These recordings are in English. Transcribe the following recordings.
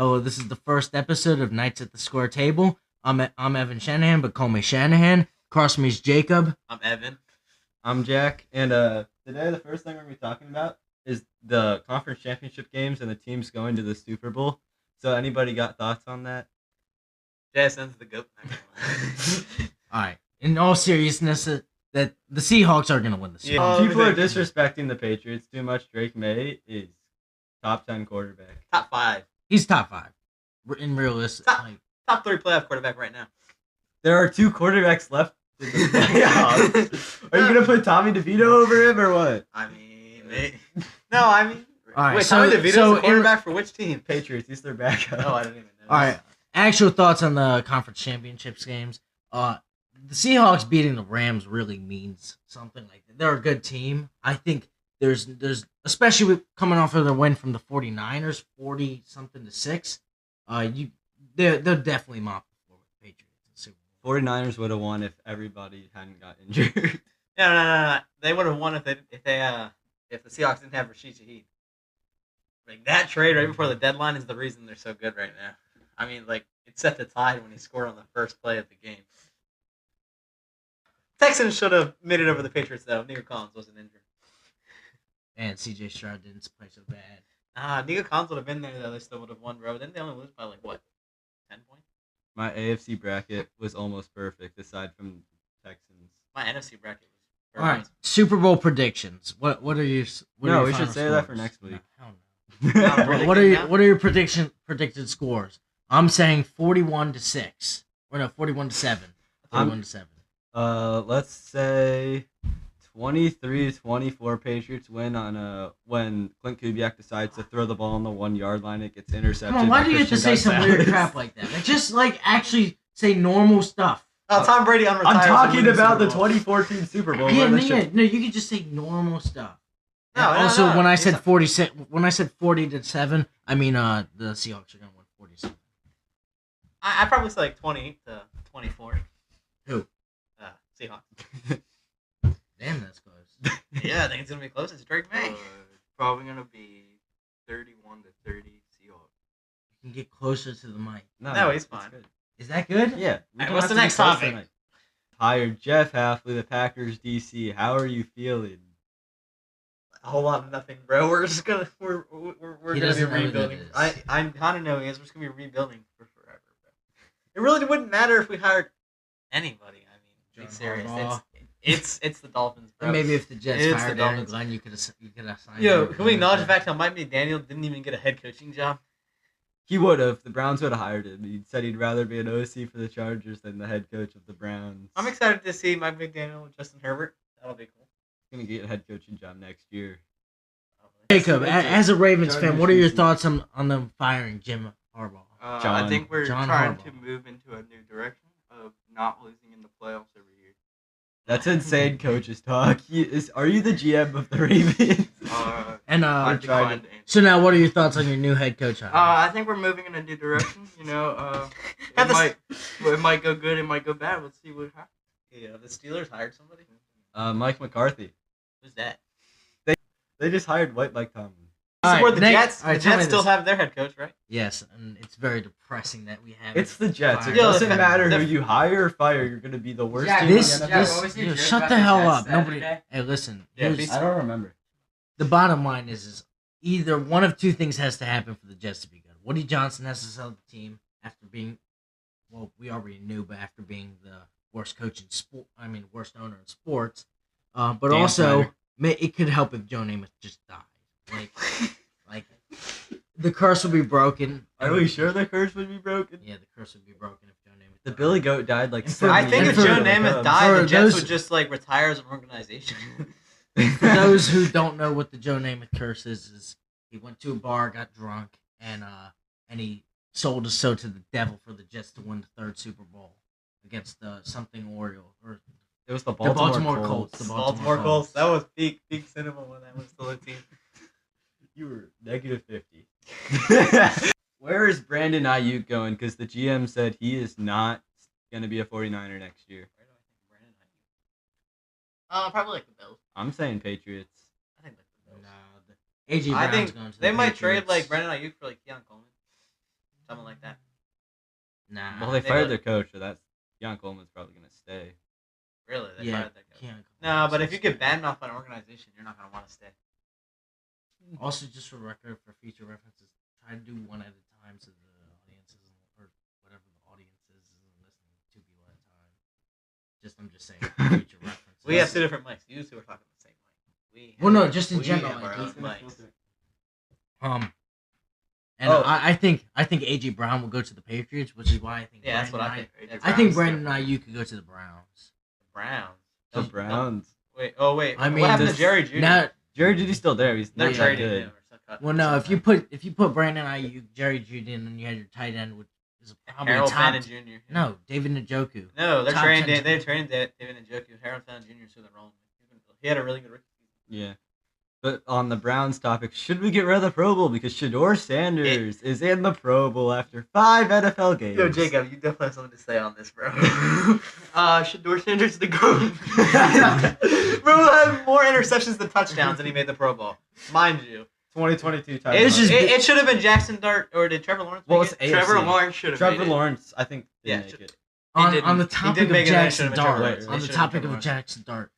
Hello, this is the first episode of Nights at the Square Table. I'm Evan Shanahan, but call me Shanahan. Across from me is Jacob. I'm Evan. I'm Jack, and today the first thing we're going to be talking about is the conference championship games and the teams going to the Super Bowl. So anybody got thoughts on that? Jason's the GOAT. All right. In all seriousness, that the Seahawks are going to win the Super Bowl. Yeah. People are disrespecting the Patriots too much. Drake May is top 10 quarterback. Top 5. He's top 5. In realistic. Top 3 playoff quarterback right now. There are 2 quarterbacks left in the playoffs. Are you going to put Tommy DeVito over him or what? I mean, All right, wait, so- Tommy DeVito's so the quarterback for which team? Patriots, he's their backup. Oh, I didn't even know. All right. Actual thoughts on the conference championships games. The Seahawks beating the Rams really means something. Like, they're a good team. I think there's especially with coming off of their win from the 49ers, 40-something to 6. They'll definitely mop the floor with the Patriots in the Super Bowl. 49ers would have won if everybody hadn't got injured. No. They would have won if the Seahawks didn't have Rashid Shaheed. Like, that trade right before the deadline is the reason they're so good right now. I mean, like, it set the tide when he scored on the first play of the game. Texans should have made it over the Patriots, though. Nico Collins wasn't injured. And C.J. Stroud didn't play so bad. Nico Collins would have been there, though. They still would have won, bro. Didn't they only lose by, 10 points? My AFC bracket was almost perfect, aside from Texans. My NFC bracket was All right, Super Bowl predictions. What are your No, we final should say that for scores? next week. No, hell no. Predicting What are now? your predicted scores? I'm saying 41-6. Or no, 41-7. 41-7. Let's say 23-24 Patriots win on when Clint Kubiak decides to throw the ball on the 1-yard line. It gets intercepted. Come on, why by do you have to Christian say some weird Gonzalez. crap like that? Like, just actually say normal stuff. Tom Brady unretires. I'm talking and wins about the Super Bowl. 2014 Super Bowl. Yeah, where no, they should- no, you could just say normal stuff. No, And no, also, no. when I said It's- 46, when I said 40-7, I mean the Seahawks are gonna win 47. I probably say 20-24. Who? Seahawks. Damn, that's close. Yeah, I think it's gonna be close. It's Drake May. Probably gonna be 31-30 Seahawks. You can get closer to the mic. No, he's it's fine. good. Is that good? Yeah. we Alright, don't what's have the to be next close topic? tonight. Hired Jeff Halfley, the Packers DC. How are you feeling? A whole lot of nothing, bro. We're just gonna we're He gonna be doesn't know who rebuilding. that is. I kind of know he is. We're just gonna be rebuilding for forever, bro. It really wouldn't matter if we hired anybody. I mean, John be serious. Harbaugh. It's the Dolphins, bro. And maybe if the Jets It's fired the Aaron Dolphins. Glenn, you could have signed Yo, him. can we acknowledge the fact how Mike McDaniel didn't even get a head coaching job? He would have. The Browns would have hired him. He said he'd rather be an OC for the Chargers than the head coach of the Browns. I'm excited to see Mike McDaniel with Justin Herbert. That'll be cool. He's going to get a head coaching job next year. Jacob, as a Ravens fan, what are your Chargers thoughts on them firing Jim Harbaugh? I think we're John trying Harbaugh. to move into a new direction of not losing in the playoffs every year. That's insane coaches talk. Are you the GM of the Ravens? And I tried declined it. to answer. so now, what are your thoughts on your new head coach? I think we're moving in a new direction. It might go good, it might go bad. Let's see what happens. Yeah, the Steelers hired somebody. Mike McCarthy. Who's that? They just hired White Mike Tomlin. All right, Where the next- Jets, all right, the tell me Jets still this. have their head coach, right? Yes, and it's very depressing that we have. It's the Jets. It Fire. doesn't the- matter the- who you hire or fire. You're going to be the worst Yeah, team this. in the Yeah, NFL. what was the Yo, joke shut about the the hell Jets up. the other Nobody. day? Hey, listen. Yeah, here's- I don't remember. the bottom line is either one of two things has to happen for the Jets to be good. Woody Johnson has to sell the team after being, well, we already knew, but after being the worst coach in sport, worst owner in sports. But Dan also, Snyder. it could help if Joe Namath just died. Like the curse would be broken. Are we sure the curse would be broken? Yeah, the curse would be broken if Joe Namath. The died. Billy Goat died like And for- 7 I think and if for- Joe years ago. Namath died, For the Jets those- would just retire as an organization. For those who don't know what the Joe Namath curse is he went to a bar, got drunk, and he sold his soul to the devil for the Jets to win the 3rd Super Bowl against the something Oriole or It was the the Baltimore, Colts. Colts. The Baltimore Colts. That was peak cinema when that was still a team. You were negative 50. Where is Brandon Ayuk going? Because the GM said he is not going to be a 49er next year. Probably like the Bills. I'm saying Patriots. I think like the Bills. AJ I Brown's think going to they the might trade Patriots. like Brandon Ayuk for like Keon Coleman. Something like that. Nah. Well, they They fired would. their coach, so that's Jan Coleman's probably gonna stay. Really, they Yeah, fired that coach. can't. No, but if you get badmouth an organization, you're not gonna want to stay. Also, just for record, for future references, try to do one at a time so the audiences or whatever the audience is isn't listening to people at a time. I'm just saying for future references. We have two different mics. You two are talking the same mic. Well, no, just in we general, have like, our own it's mics. And Oh. I think AJ Brown will go to the Patriots, which is why I think Yeah, that's what I Brandon think. That's I think Browns Brandon Ayuk could go to the Browns. Browns. The Browns. Wait. Oh wait. I mean, what happened this- to Jerry Judy? Now, Jerry Judy's still there. He's They're not that trading good. him. Or some cut. well, no, if you put Brandon Ayuk, Jerry Judy, and then you had your tight end, which is probably Harold top. Fannin Jr. No, David Njoku. No, they're Top trading. 10. They're trading David Njoku. Harold Fannin Jr. is who they're rolling with. He had a really good rookie season. Yeah. But on the Browns topic, should we get rid of the Pro Bowl because Shador Sanders is in the Pro Bowl after 5 NFL games? Yo, Jacob, you definitely have something to say on this, bro. Shador Sanders the GOAT. Bro had more interceptions than touchdowns, and he made the Pro Bowl. Mind you. 2022 It, title. it should have been Jackson Dart, or did Trevor Lawrence Well, make it's it? AFC. Trevor Lawrence should have Trevor made it. Lawrence, I think, Yeah, didn't make it. On didn't. the He topic didn't of make it, then it Jackson should've been Trevor Dart, Lawrence. It on the should've been topic Trevor of Lawrence. Jackson Dart,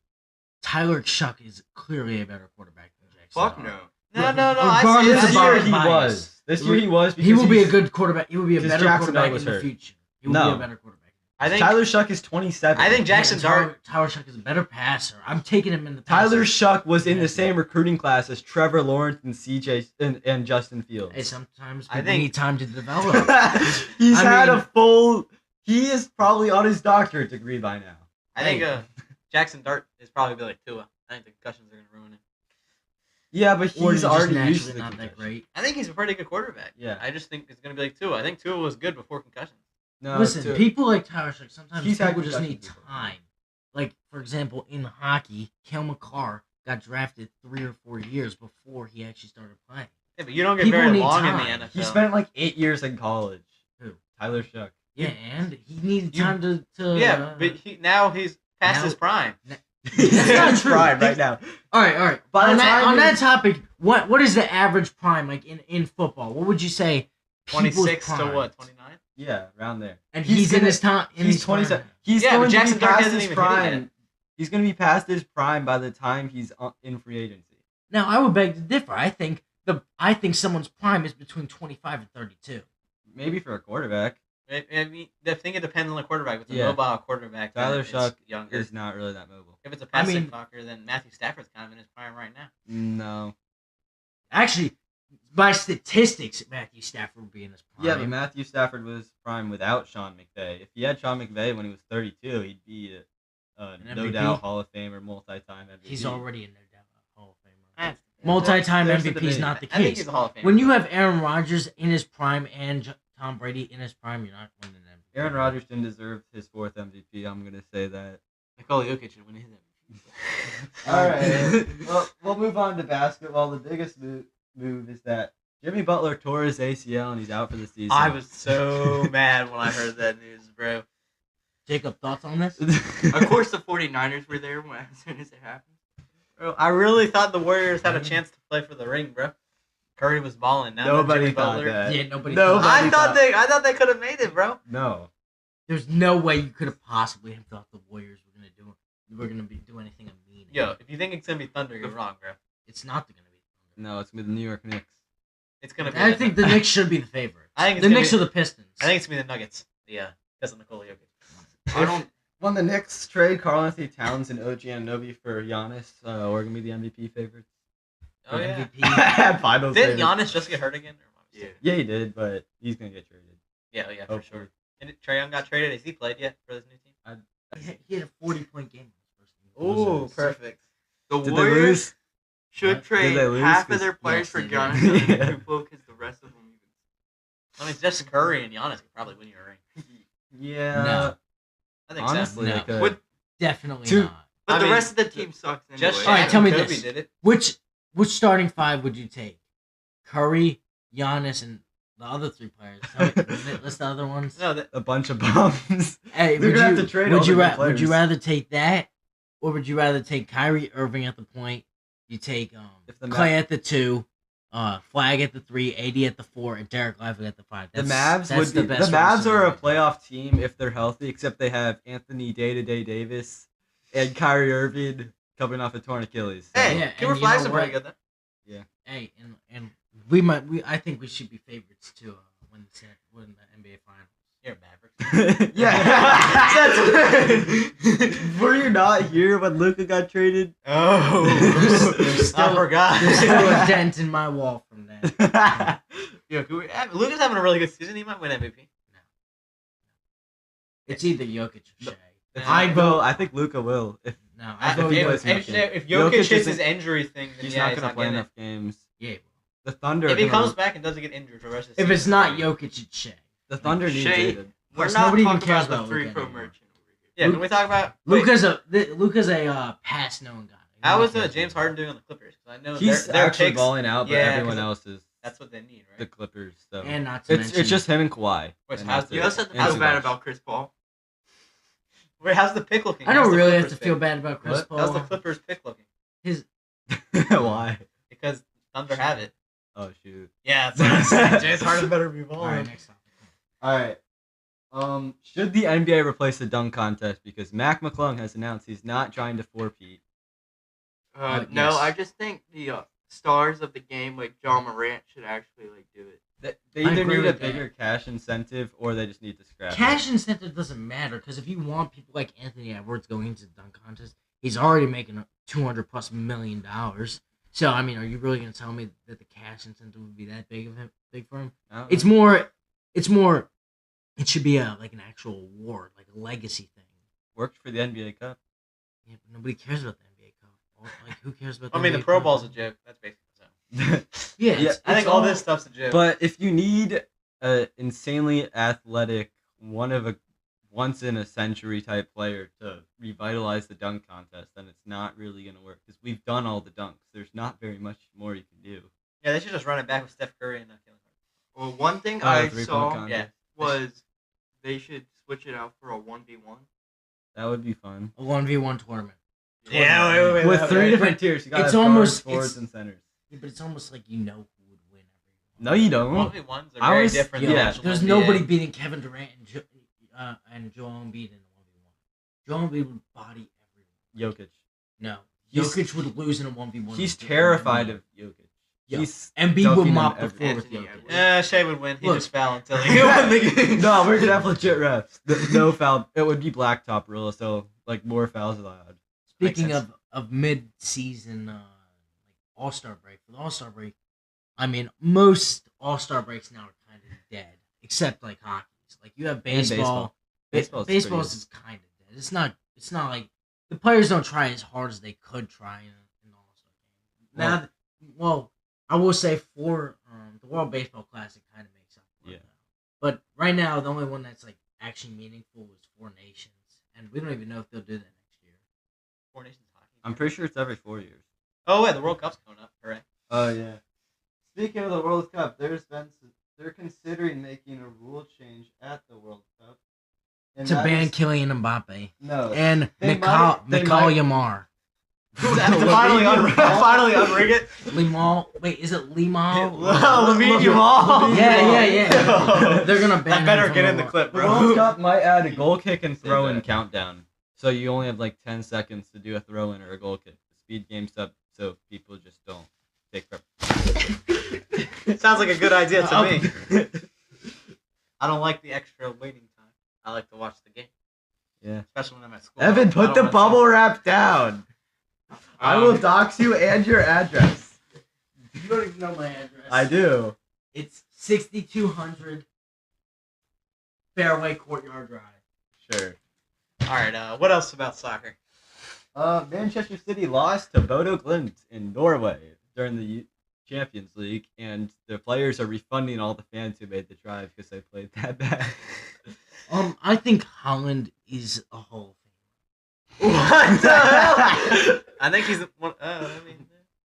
Tyler Shuck is clearly a better quarterback than Jackson Fuck Dart. no. No. Regardless I of see our it. This year he bias. was. This year he was. He will be a he's- good quarterback. He will be a because better Jackson quarterback Dart was in the hurt. future. He will No. be a better quarterback. I think Tyler Shuck is 27. I think Jackson Yeah, and Dart. Tyler Shuck is a better passer. I'm taking him in the Tyler passer. Shuck was in the same recruiting class as Trevor Lawrence and CJ and Justin Fields. Hey, sometimes I people think- need time to develop. He's I had mean- a full. He is probably on his doctorate degree by now. I think Hey. Jackson Dart is probably be like Tua. I think the concussions are gonna ruin it. Yeah, but Or he's just already naturally used to the not that concussion. great. I think he's a pretty good quarterback. Yeah. I just think it's gonna be like Tua. I think Tua was good before concussions. No, Listen, to- people like Tyler Shuck, sometimes He's had people just need concussions before. time. Like, for example, in hockey, Cale McCarr got drafted 3 or 4 years before he actually started playing. Yeah, but you don't get People very need long time. in the NFL. he spent like 8 years in college. Who? Tyler Shuck. Yeah, and he needed You- time to Yeah, but now he's past now- his prime. He's That's not in his true. prime right now. All right. By On the time that he's- topic, what is the average prime like in football? What would you say? people's 26 to prime? what? 29. Yeah, around there. And He's he's in gonna- his time. He's 27. He's Yeah, but going to Jackson be Dart past hasn't his even hit it prime. yet. He's going to be past his prime by the time he's in free agency. Now I would beg to differ. I think someone's prime is between 25 and 32. Maybe for a quarterback. I mean, I think it depends on the quarterback. If it's a Yeah. mobile quarterback, then Tyler it's Shuck younger. is not really that mobile. If it's a passive mean- talker, then Matthew Stafford's kind of in his prime right now. No. Actually, by statistics, Matthew Stafford would be in his prime. Yeah, but Matthew Stafford was prime without Sean McVay. If he had Sean McVay when he was 32, he'd be a An no MVP? doubt Hall of Famer, multi-time MVP. He's already a no doubt Hall of Famer. That's- Multi-time There's the MVP is debate. not the I think case. he's a Hall of Famer. When you have Aaron Rodgers in his prime and Tom Brady in his prime, you're not winning an MVP. Aaron Rodgers didn't deserve his 4th MVP. I'm going to say that. Nikola Jokic should win his MVP. All right. Well, we'll move on to basketball. The biggest move is that Jimmy Butler tore his ACL and he's out for the season. I was so mad when I heard that news, bro. Jacob, thoughts on this? Of course, the 49ers were there as soon as it happened. Bro, I really thought the Warriors had a chance to play for the ring, bro. Curry was balling. Now Nobody Jimmy thought Butler. that. Yeah, nobody. No, thought- I thought thought- they could have made it, bro. No. There's no way you could have possibly have thought the Warriors were gonna do anything of meaning. Yo, if you think it's gonna be Thunder, you're wrong, bro. it's not gonna be. No, it's with the New York Knicks. It's gonna be. I think the Knicks should be the favorites. I think it's the gonna Knicks be- are the Pistons. I think it's gonna be the Nuggets. Yeah, because of Nikola Jokic. I don't. When the Knicks trade Karl Anthony Towns and OG Anunoby for Giannis, we're going to be the MVP favorites. Oh yeah. MVP. Finals Did favorites. Giannis just get hurt again? Yeah. Yeah, he did, but he's going to get traded. Yeah, for Hopefully. sure. And Trae Young got traded. Has he played yet for this new team? He had a 40-point game. Ooh, perfect. The Did they Warriors lose? should What? trade Did they lose? half of 'Cause- their players Yes, for they did. Giannis Yeah. and Kupo because the rest of them even. I mean, it's just Curry and Giannis could probably win you a ring. Yeah. No. I think Honestly, No. they could. What- Definitely Two- not. But I the mean, rest of the team sucks anyway. Just All right, Shaq tell me and Kobe this. did it. Which starting five would you take? Curry, Giannis, and the other three players. Tell me, list the other ones. No, that, A bunch of bums. Hey, They're would gonna you, have to trade would all you, the ra- good would you players. rather take that, or would you rather take Kyrie Irving at the point? You take If the Clay at the two, Flag at the 3, AD at the 4, and Derek Lively at the 5. The Mavs that's would be, best the Mavs receiver are a right now. playoff team if they're healthy, except they have Anthony Day-to-Day Davis and Kyrie Irving coming off a torn Achilles. So. Hey, Yeah, Cooper and you Flags know are pretty what? good though. Hey, and I think we should be favorites to win the NBA Finals. You're a Maverick. Yeah. Were you not here when Luka got traded? Oh, I forgot. There's still a dent in my wall from that. Luka's having a really good season. He might win MVP. It's either Jokic or Shea. I think Luka will. If I vote he Jokic. plays enough games. If Jokic Jokic hits isn't- his injury thing, then he's yeah, not going to play getting enough games. Yeah. The Thunder. it. If he are gonna- comes back and doesn't get injured for the rest of the If season, it's not Jokic, it's Shea. the Thunder need Shea- Jaden. We're Plus, not nobody even talking cares about the about three Luka pro anymore. merchant over here. yeah. Can we talk about wait, Luka's a pass known guy. how was Nobody cares James about Harden doing on the Clippers? 'Cause I know He's their actually picks, balling out, but yeah, everyone 'cause else is that's what they need, the right? Clippers. So him. And not to it's mention, just him and Kawhi. Which and has that's to- You it. also have to And feel bad Zubac. about Chris Paul. Wait, how's the pick looking? I How's don't the really have Clippers to feel pick? bad about Chris What? Paul. How's the Clippers pick looking? His Why? Because Thunder have it. Oh shoot. Yeah, that's what I'm saying. James Harden better be all balling. right, next topic. All right. Should the NBA replace the dunk contest? Because Mac McClung has announced he's not trying to four-peat. No, yes. I just think the stars of the game, like John Morant, should actually do it. They I either agree need a with that. bigger cash incentive or they just need to scrap. Cash it. incentive doesn't matter because if you want people like Anthony Edwards going into the dunk contest, he's already making $200+ million. So I mean, are you really gonna tell me that the cash incentive would be that big for him? I don't It's know. more. It should be like an actual award, like a legacy thing. Worked for the NBA Cup. Yeah, but nobody cares about the NBA Cup. Like, who cares about? The I mean, the NBA Pro Cup? Bowl's a joke. That's basically so. Yeah, Yeah, I think all this stuff's a joke. But if you need a insanely athletic, once in a century type player to revitalize the dunk contest, then it's not really gonna work because we've done all the dunks. There's not very much more you can do. yeah, they should just run it back with Steph Curry and not killing her. Well, one thing Oh, I three-point saw contest. Yeah. was they should switch it out for a 1v1. That would be fun. a 1v1 tournament. Yeah, wait, With wait, three wait. different tiers, you got It's guards, almost- forwards, it's- and centers. Yeah, but it's almost like you know who would win every. No, you don't. 1v1s are I very was- different. yeah, than actual There's NBA. nobody beating Kevin Durant and Joel Embiid in the 1v1. Joel Embiid would body everyone. Jokic. No, He's- Jokic would lose in a 1v1. He's terrified of Jokic. Yeah. He's Embiid dunking would him mop the every- floor with Anthony Jokic. Edwards. Yeah, Shea would win. He'd Look. just foul until he won the game. No, we're gonna have legit refs. No foul. It would be blacktop rule, so more fouls allowed. Speaking Makes of mid-season All-Star break, for the All-Star break, I mean most All-Star breaks now are kind of dead, except like hockey's. Like you have baseball. Baseball's Baseball's pretty is kind of dead. It's not like the players don't try as hard as they could try in the All-Star game. Now, I will say for the World Baseball Classic kind of makes up for Yeah. it now. But right now, the only one that's like actually meaningful is Four Nations, and we don't even know if they'll do that next year. Four Nations hockey. I'm pretty sure it's every 4 years. Oh wait, the World Cup's coming up. Correct. Oh yeah. Speaking of the World Cup, they're considering making a rule change at the World Cup. And To that ban is- Kylian Mbappe No. and They Mikal might- Yamar. finally unrig it. Limal, wait, is it Limal? Lamine Yamal. Yeah. They're gonna ban. I better him get from in the clip, The bro. World Cup might add a goal kick and throw in that. countdown. So you only have 10 seconds to do a throw in or a goal kick. The speed game's up so people just don't take prep. Sounds like a good idea to Okay. me. I don't like the extra waiting time. I like to watch the game, Yeah. especially when I'm at school. Evan, I put don't the wanna bubble wrap down. I will Um, dox you and your address. You don't even know my address. I do. It's 6200 Fairway Courtyard Drive. Sure. see. All right. What else about soccer? Manchester City lost to Bodo Glimt in Norway during the Champions League, and the players are refunding all the fans who made the drive because they played that bad. I think Holland is a Hall of What the hell? I think he's one. I mean,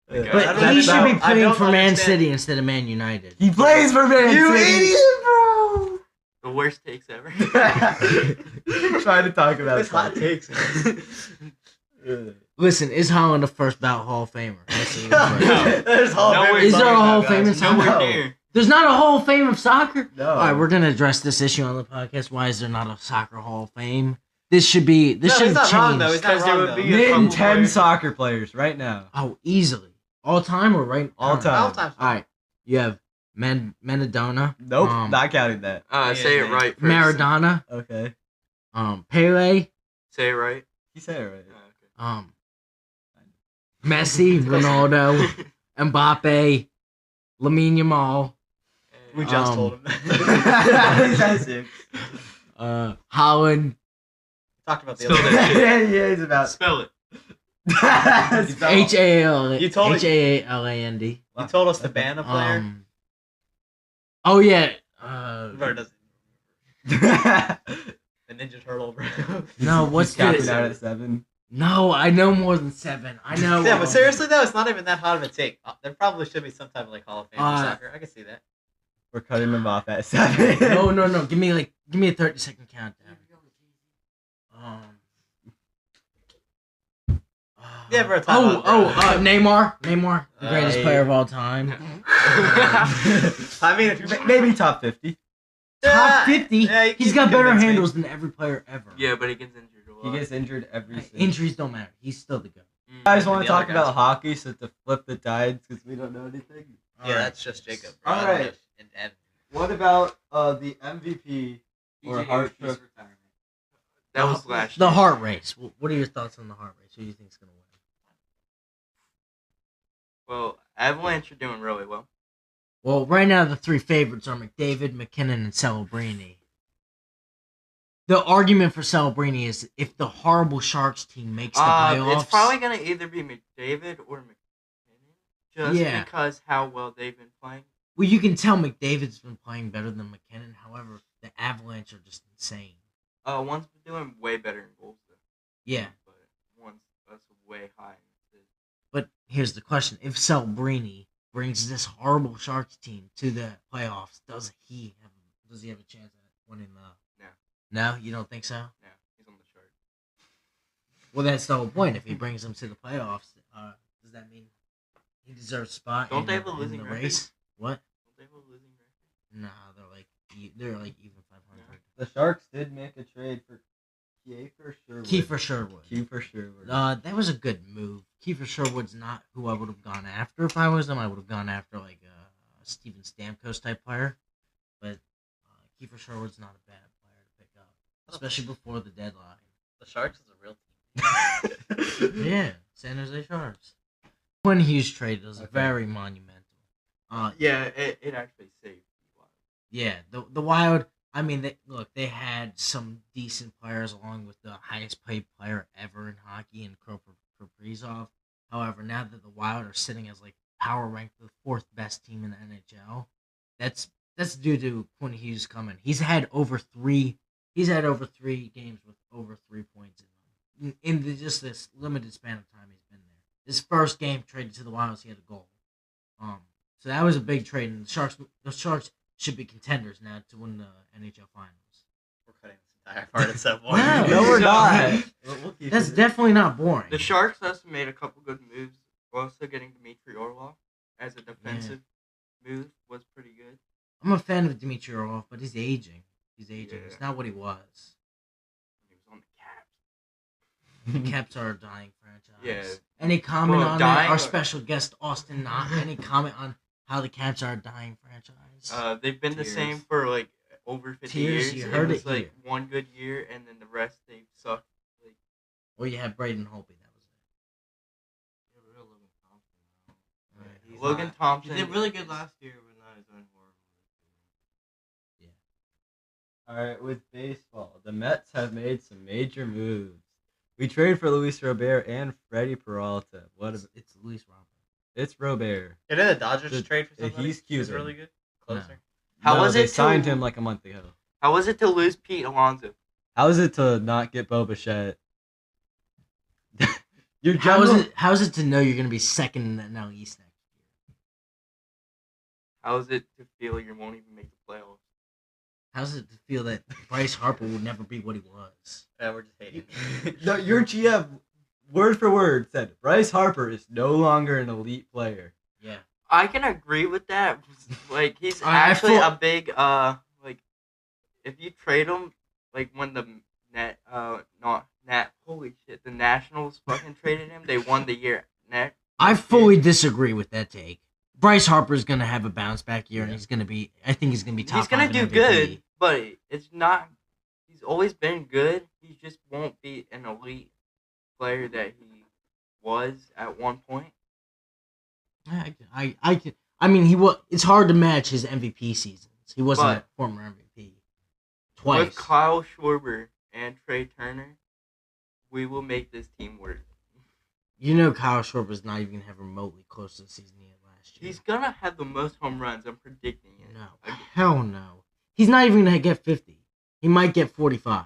Yeah. Famer. I But don't he should know. be I playing don't for Man understand. City instead of Man United. He plays for Man You City. idiot, bro! The worst takes ever. Trying to talk about This hot soccer. takes. Listen, is Holland the first ballot Hall of Famer? That's the No. There's Hall of Nowhere Famers Is there a talking Hall of about Fame in guys. soccer? Nowhere No. near. There's not a Hall of Fame of soccer? No. All right, we're going to address this issue on the podcast. Why is there not a soccer Hall of Fame? This should be. This No, should he's have not wrong, though. changed. He's not Because there wrong, would though. be a Name couple 10 players. soccer players right now. Oh, easily. All time or right? All time. All time. All right. You have Maradona. Nope, not counting that. Say it right first. Maradona. Okay. Pele. Say it right. He said it right. Messi, Ronaldo, Mbappe, Lamine Yamal, We just told him He's that. at 6. Holland, Talked about the Spell other that shit. Yeah, he's about. Spell it. You told me- H-A-L-A-N-D. You told us to ban a player. Oh yeah. Bro doesn't. The Ninja Turtle, bro. No, what's Capped this? out at 7. No, I know more than 7. I know. Yeah, but seriously though, it's not even that hot of a take. There probably should be some type of like Hall of Fame for soccer. I can see that. We're cutting them off at 7. No. Give me a 30-second countdown. Yeah, bro. time out, bro. Neymar, the greatest Hey. player of all time. I mean, if you Maybe top 50. Top 50. Yeah, He's got better handles than every player ever. Yeah, but he gets injured a He lot. gets injured every season. Injuries don't matter. He's still the goat. You guys want The to talk other guys. about hockey so to flip the tides because we don't know anything? Yeah, that's just Jacob. Bro. All I don't right. know. And What about the MVP or EJ Hart Hughes' Trophy? That was last The year. heart race. What are your thoughts on the heart race? Who do you think's gonna win? Well, Avalanche are doing really well. Well, right now the 3 favorites are McDavid, McKinnon, and Celebrini. The argument for Celebrini is if the horrible Sharks team makes the playoffs. It's probably gonna either be McDavid or McKinnon, just Yeah. because how well they've been playing. Well, you can tell McDavid's been playing better than McKinnon. However, the Avalanche are just insane. One's been doing way better in goals though. Yeah, But that's way high. but here's the question: if Celebrini brings this horrible Sharks team to the playoffs, does he have a chance at winning the? No, you don't think so? No, he's on the chart. Well, that's the whole point. If he brings them to the playoffs, does that mean he deserves a spot? Don't in they have the- a in losing the record? race? What? Don't they have a losing record? No, they're like even 500. The Sharks did make a trade for Kiefer Sherwood. Kiefer Sherwood. Kiefer Sherwood. That was a good move. Kiefer Sherwood's not who I would have gone after if I was them. I would have gone after like a Steven Stamkos type player, but Kiefer Sherwood's not a bad player to pick up, especially before the deadline. the Sharks is a real team. Yeah, San Jose Sharks. When Hughes trade was Okay. very monumental. Yeah, it actually saved the Wild. Yeah, the Wild. I mean, they had some decent players along with the highest paid player ever in hockey in Kaprizov. However, now that the Wild are sitting as like power ranked the 4th best team in the NHL, that's due to Quinn Hughes coming. He's had over 3 games with over 3 points in them in just this limited span of time he's been there. His first game traded to the Wilds, he had a goal. So that was a big trade, and the Sharks should be contenders now to win the NHL Finals. We're cutting this entire part at some point. Wow. No, we're So- not. We'll keep That's it. definitely not boring. The Sharks also made a couple good moves. Also getting Dmitry Orlov as a defensive move was pretty good. I'm a fan of Dmitry Orlov, but he's aging. He's aging. Yeah. It's not what he was. He was on the Caps. The Caps are a dying franchise. Yeah. Any comment Well, on that? dying Our or- special guest, Austin Knott. Any comment on how the Caps are a dying franchise? They've been the Tears. same for like over 50 Tears, years. you heard was it like here. one good year, and then the rest they've sucked. Like, Or you have Braden Holtby. That was it. Right. Logan Thompson. He did really good last year, but not his own horrible. All right, with baseball, the Mets have made some major moves. We traded for Luis Robert and Freddie Peralta. It's Luis Robert. It's Robert. Didn't the Dodgers The- trade for somebody? he's He was Cuban. really good. Closer. How No, was they it to- signed him like a month ago. How was it to lose Pete Alonso? How is it to not get Bo Bichette? Your How is general- it? How is it to know you're going to be second in the NL East next year? How is it to feel you won't even make the playoffs? How's it to feel that Bryce Harper will never be what he was? Yeah, we're just hating. No, your GM word for word said Bryce Harper is no longer an elite player. Yeah. I can agree with that. Like he's I actually feel- a big like if you trade him like when the holy shit the Nationals fucking traded him, they won the year next. I fully disagree with that take. Bryce Harper's gonna have a bounce back year, and Yeah. he's gonna be. I think he's gonna be top. He's gonna 5 in do MVP. good, but it's not. He's always been good. He just won't be an elite player that he was at one point. I mean, he was. It's hard to match his MVP seasons. He wasn't But- a former MVP twice. With Kyle Schwarber and Trey Turner, we will make this team work. You know, Kyle Schwarber's not even gonna have remotely close to the season he had last year. He's gonna have the most home runs. I'm predicting it. No, Like, hell no. He's not even gonna get 50. He might get 45.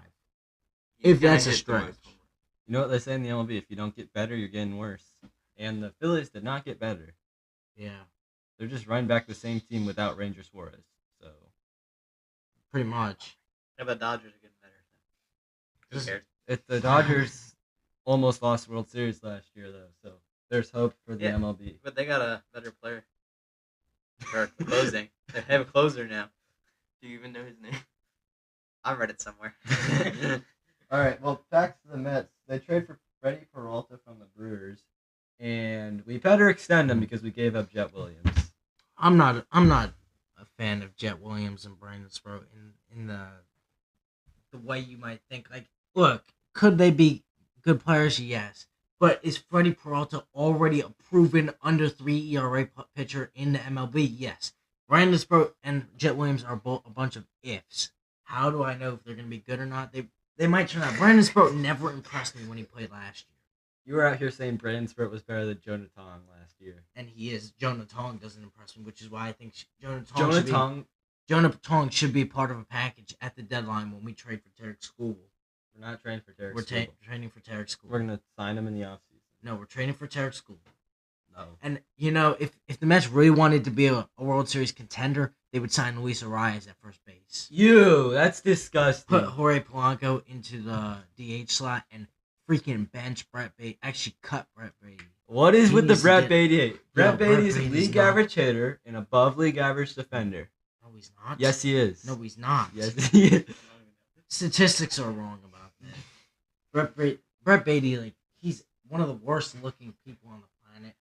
he's If gonna that's a hit the stretch. most home runs. You know what they say in the MLB? If you don't get better, you're getting worse. And the Phillies did not get better. Yeah, They're just running back the same team without Ranger Suarez. So pretty much. Yeah, but Dodgers are getting better. Who Just- cares? the Dodgers almost lost World Series last year, though. So there's hope for the Yeah. MLB. But they got a better player. For closing. They have a closer now. Do you even know his name? I read it somewhere. All right. Well, back to the Mets. They trade for Freddie Peralta from the Brewers, and we better extend him because we gave up Jet Williams. I'm not a fan of Jet Williams and Brandon Sproat in the way you might think. Like, look, could they be good players? Yes. But is Freddie Peralta already a proven under 3 ERA pitcher in the MLB? Yes. Brandon Sproat and Jet Williams are both a bunch of ifs. How do I know if they're going to be good or not? They might turn out. Brandon Sproat never impressed me when he played last year. You were out here saying Brandon Sproat was better than Jonah Tong last year. And he is. Jonah Tong doesn't impress me, which is why I think Jonah Tong Jonah should be... Tong, Jonah Tong should be part of a package at the deadline when we trade for Tarek School. we're not training for Derek. We're School. training for Tarek School. We're gonna sign him in the offseason. No, we're training for Tarek School. No. And, you know, if the Mets really wanted to be a World Series contender, they would sign Luis Arias at first base. That's disgusting. Put Jorge Polanco into the DH slot and freaking bench Brett Beatty. Actually, cut Brett Beatty. What is He with the needs to Brett get- Beatty hate? Brett Brett Beatty is a Beatty's league not- average hitter and above league average defender. No, he's not. Yes, he is. No, he's not. Yes, he is. Statistics are wrong about that. Brett Beatty, like, he's one of the worst looking people on the planet.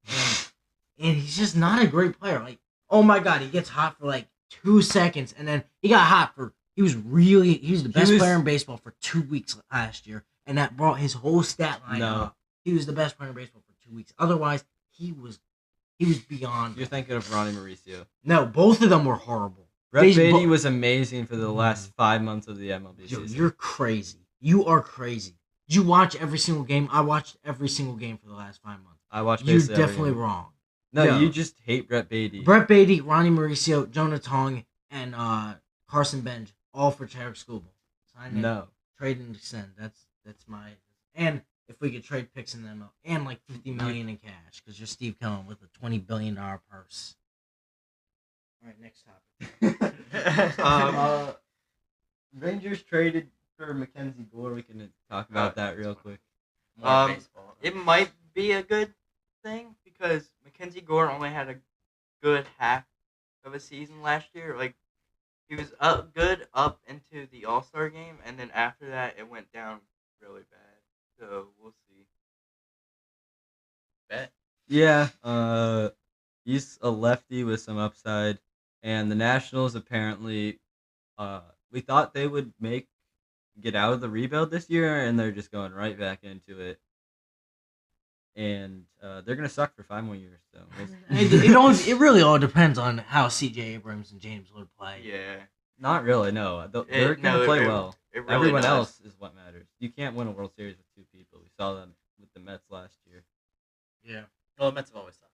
And he's just not a great player. Like, oh my god, he gets hot for like 2 seconds, and then he got hot for he was the best was- player in baseball for 2 weeks last year, and that brought his whole stat line No. up. He was the best player in baseball for 2 weeks. Otherwise, he was beyond. You're thinking of Ronnie Mauricio. No, both of them were horrible. Brett These Beatty bo- was amazing for the last 5 months of the MLB Yo, season. you're crazy. You are crazy. Did you watch every single game? I watched every single game for the last 5 months. I watched You're basically every definitely game. wrong. No, Yo. you just hate Brett Beatty. Brett Beatty, Ronnie Mauricio, Jonah Tong, and Carson Bench, all for Tarek Skubal. Sign in, No. trade and extend. That's my. And if we could trade picks in them and like $50 million in cash, because you're Steve Cohen with a $20 billion purse. All right, next topic. Rangers traded for Mackenzie Gore. We can talk about that real quick. More baseball. It might be a good thing because Mackenzie Gore only had a good half of a season last year. Like he was good up into the All-Star game, and then after that, it went down really bad. So we'll see. Bet. Yeah, he's a lefty with some upside, and the Nationals apparently, we thought they would get out of the rebuild this year, and they're just going right back into it. And they're gonna suck for 5 more years. So It really all depends on how C.J. Abrams and James Wood play. Yeah. not really. No, they're gonna no, play it- well. It really Everyone does. else is what matters. You can't win a World Series with 2 people. We saw that with the Mets last year. Yeah. Well, the Mets have always sucked.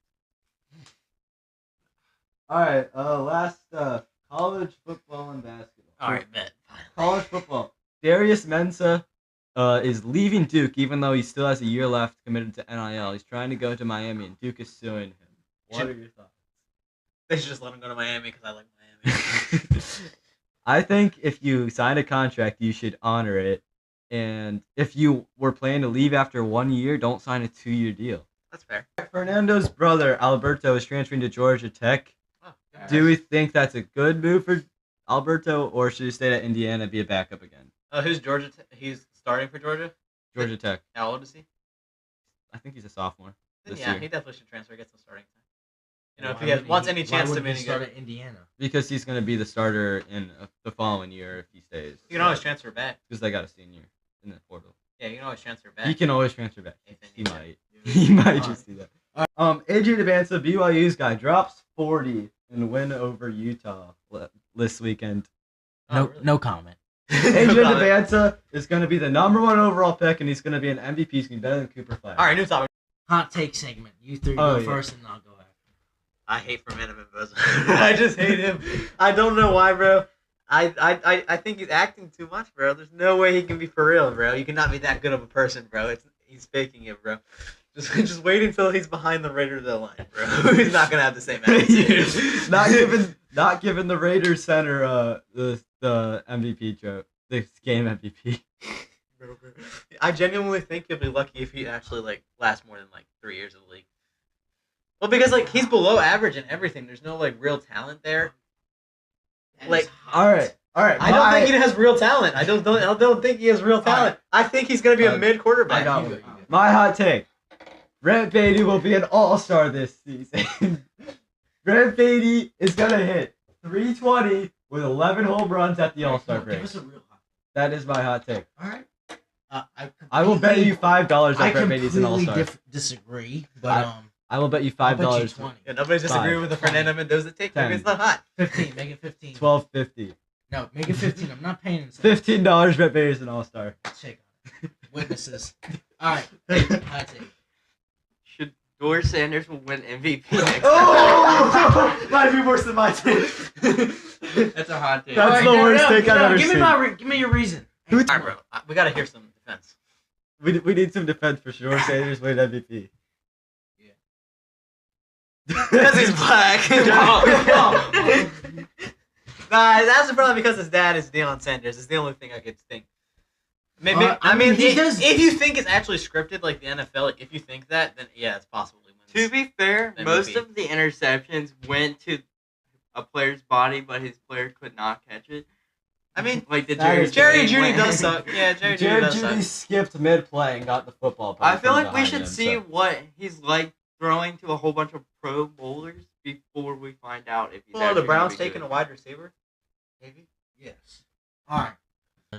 All right, last stuff: college football and basketball. All right, bet. College football. Darius Mensah is leaving Duke, even though he still has a year left committed to NIL. He's trying to go to Miami, and Duke is suing him. What are your thoughts? They should just let him go to Miami because I like Miami. I think if you sign a contract, you should honor it And if you were planning to leave after 1 year, don't sign a 2-year deal. That's fair. Fernando's brother, Alberto, is transferring to Georgia Tech. Oh, Do we think that's a good move for Alberto, or should he stay at Indiana and be a backup again? Who's Georgia? He's starting for Georgia. Georgia Tech. How old is he? I think he's a sophomore. Then This yeah, year. he definitely should transfer. Get some starting time. You know, if Why he has, wouldn't wants any chance why to wouldn't be he any start good, at Indiana? Because he's going to be the starter in the following year if he stays. you can always transfer back. Because they got a senior in the portal. Yeah, you can always transfer back. He can always transfer back. If they He need to. might. He might Alright. just do that. AJ Devanza, BYU's guy, drops 40 in a win over Utah this weekend. No, really? no comment. AJ Devanza is going to be the #1 overall pick, and he's going to be an MVP. He's going to be better than Cooper Flag. All right, new topic. Hot take segment. You three Oh, go yeah. first, and I'll go after. I hate Fernando Mendoza. I just hate him. I don't know why, bro. I think he's acting too much, bro. There's no way he can be for real, bro. You cannot be that good of a person, bro. He's faking it, bro. Just wait until he's behind the Raiders of the line, bro. He's not gonna have the same attitude. not giving the Raiders center the MVP joke, this game MVP. I genuinely think he'll be lucky if he actually lasts more than 3 years in the league. Well, because he's below average in everything. There's no real talent there. All right. I don't think he has real talent. I don't think he has real talent. I think he's gonna be a mid quarterback. I got one. My hot take: Brett Beatty will be an all-star this season. Brett Beatty is gonna hit 320 with 11 home runs at the All-Star Give break. us a real hot. That is my hot take. All right. I will bet you $5 I that Brett Beatty's an completely all-star. disagree, but I will bet you I'll bet you $5. 20. Yeah, nobody's disagreeing with the Fernando Mendoza take. Maybe it's not hot. 15. Make it 15. $12.50. No, make it 15. I'm not paying. $15. Brett Beatty's an all-star. Shake on it. Witnesses. All right. Hot take. Should George Sanders will win MVP next Oh! Might be worse than my take. That's a hot take. That's the worst take I've ever seen. Give me your reason. All right, bro. We gotta hear some defense. We need some defense for sure. Sanders win MVP. Because he's black. Nah, that's probably because his dad is Deion Sanders. It's the only thing I could think. Maybe I mean, he if, does- if you think it's actually scripted like the NFL, if you think that, then yeah, it's possible he wins. To be fair, MVP. most of the interceptions went to a player's body, but his player could not catch it. I mean, Like the That is- Jerry Judy Judy win. does suck. Yeah, Jerry Judy Jared does Judy suck. skipped mid-play and got the football. I feel from like we behind should him, see so- what he's like throwing to a whole bunch of pro bowlers before we find out if he's Well, the actually Browns gonna be taking good. a wide receiver. Maybe. Yes. All right.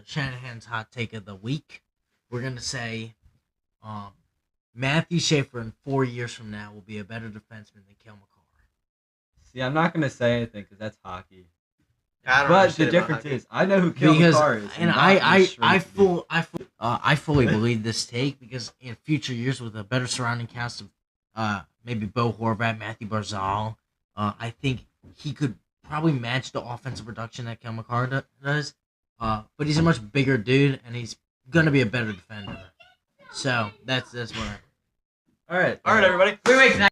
Shanahan's hot take of the week. We're gonna say, Matthew Schaefer in 4 years from now will be a better defenseman than Kel McCarr. See, I'm not gonna say anything because that's hockey. I don't know But shit the about difference hockey. is, I know who Kale Because McCarr is, and not I who Shrink is. I fully believe this take because in future years with a better surrounding cast of maybe Bo Horvat, Matthew Barzal, I think he could probably match the offensive production that Kel McCarr does. But he's a much bigger dude and he's gonna be a better defender. So that's what I. All right, All right, everybody. Wait,